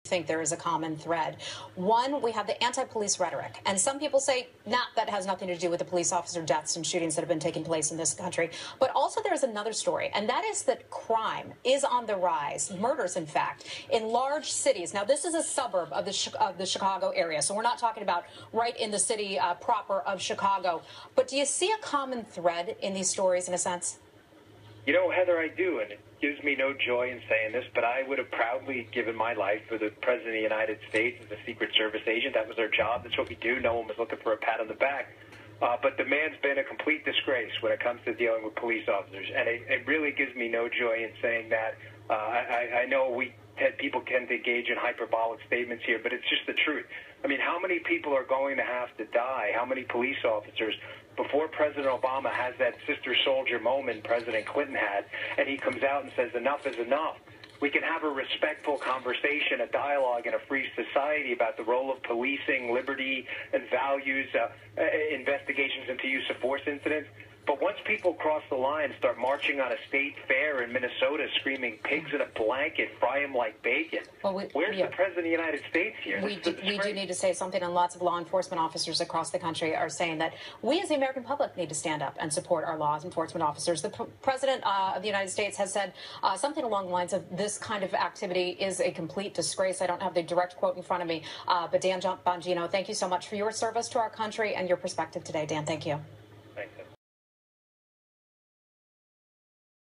Think there is a common thread. One, we have the anti-police rhetoric, and some people say, that has nothing to do with the police officer deaths and shootings that have been taking place in this country. But also there's another story, and that is that crime is on the rise, murders, in fact, in large cities. Now, this is a suburb of the Chicago area, so we're not talking about right in the city proper of Chicago. But do you see a common thread in these stories, in a sense? You know, Heather, I do, and it gives me no joy in saying this, but I would have proudly given my life for the President of the United States as a Secret Service agent. That was our job. That's what we do. No one was looking for a pat on the back. But the man's been a complete disgrace when it comes to dealing with police officers, and it really gives me no joy in saying that. I know people tend to engage in hyperbolic statements here, but it's just the truth. I mean, how many people are going to have to die? How many police officers before President Obama has that sister soldier moment President Clinton had, and he comes out and says enough is enough? We can have a respectful conversation, a dialogue in a free society about the role of policing, liberty, and values, investigations into use of force incidents. But once people cross the line, start marching on a state fair in Minnesota, screaming pigs in a blanket, fry them like bacon, where's the President of the United States here? We do need to say something, and lots of law enforcement officers across the country are saying that we as the American public need to stand up and support our law enforcement officers. The President of the United States has said something along the lines of this kind of activity is a complete disgrace. I don't have the direct quote in front of me, but Dan Bongino, thank you so much for your service to our country and your perspective today. Dan, thank you.